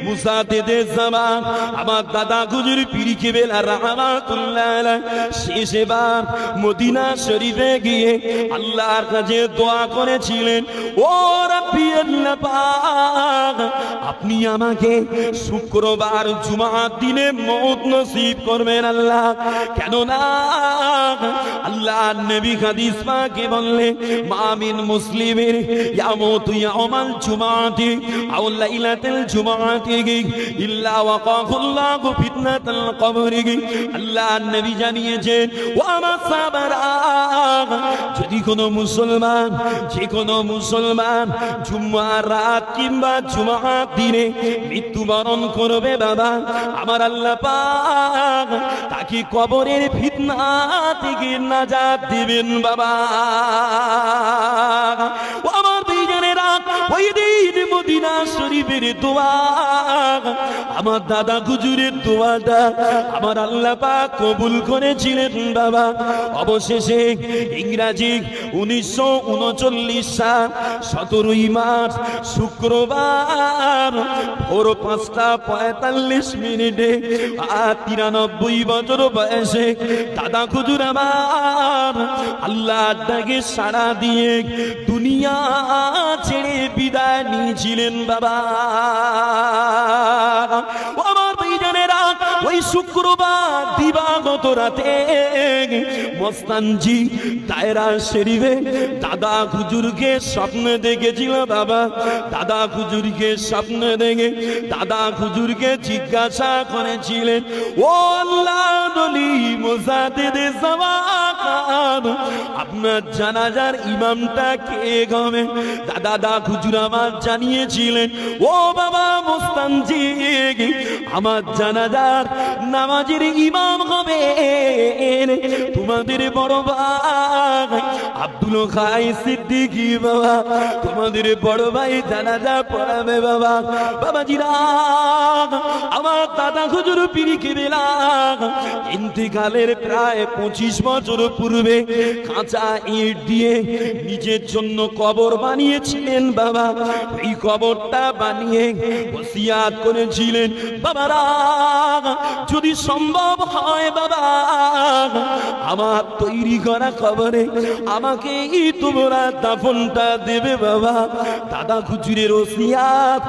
মুজাদ্দিদে জামান আমার দাদা হুজুর পীর কেবলা রাহমাতুল্লাহ আলাইহি শেষবার মদিনা শরীফে গিয়ে আল্লাহর কাছে দোয়া করেছিলেন, ও রাব্বি আল্লাহ পাক, আপনি আমাকে শুক্রবার জুমার দিনে মওত নসিব করবেন আল্লাহ। কেননা আল্লাহ নবী হাদিস পাকে বললেন, মা মিন মুসলিমিন ইয়ামুতু ইয়াওমাল জুমাতি আও লাইলাতাল জুমাতি ইল্লা ওয়াকাহুল্লাহু ফিতনাতাল কবরি। আল্লাহ নবী জানিয়েছেন, ও আমার সাহাবারা, যদি কোনো মুসলমান, যে কোনো মুসলমান জুমার রাত কিংবা জুমার দিনে মৃত্যুবরণ করবে বাবা, আমার আল্লাহ পাক তাকে কবরের ফিতনা থেকে নাজাত দিবেন বাবা। ও আমার ভাইজানেরা, ওই দিন মদিনা শরীফের দোয়া, আমার দাদা হুজুরের দোয়াটা আমার আল্লাহ পাক কবুল করেছিলেন বাবা। অবশেষে ইংরাজি 1939 সাল 17 মার্চ শুক্রবার ভোর 5:45 আর 93 বছর বয়সে দাদা হুজুর আমার আল্লাহর ডাকে সাড়া দিয়ে দুনিয়া ছেড়ে বিদায় নিয়েছিলেন বাবা। আমার ভাইজানেরা, ওই শুক্রবার দিবাগত রাতে মস্তানজি দায়রা শরীফে দাদা হুজুরকে স্বপ্ন দেখেছিল বাবা। দাদা হুজুরকে স্বপ্ন দেখে দাদা হুজুরকে জিজ্ঞাসা করেছিলেন, ও আল্লাহর ওলি মুজাদ্দিদে জামান, আপনার জানাজার ইমামটা কে হবে? দাদা হুজুর আমার জানিয়েছিলেন, ও বাবা মুস্তানজি, আমার জানাজার নামাজের ইমাম হবে তোমাদের বড় ভাই আব্দুল খাই সিদ্দিকী বাবা। তোমাদের বড় ভাই জানাজা পড়াবে বাবা। বাবাজিরা, আমার দাদা হুজুর পীর কেবলা ইন্তেকালের প্রায় 25 বছর পূর্বে কাঁচা ইট দিয়ে নিজের জন্য কবর বানিয়েছিলেন বাবা। এই কবরটা বানিয়ে ওসিয়াত করেছিলেন, বাবারা যদি সম্ভব হয় বাবা, আমার তৈরি করা কবরে আমাকে তোমরা দাফনটা দেবে বাবা। দাদা হুজুরের ওসিয়াত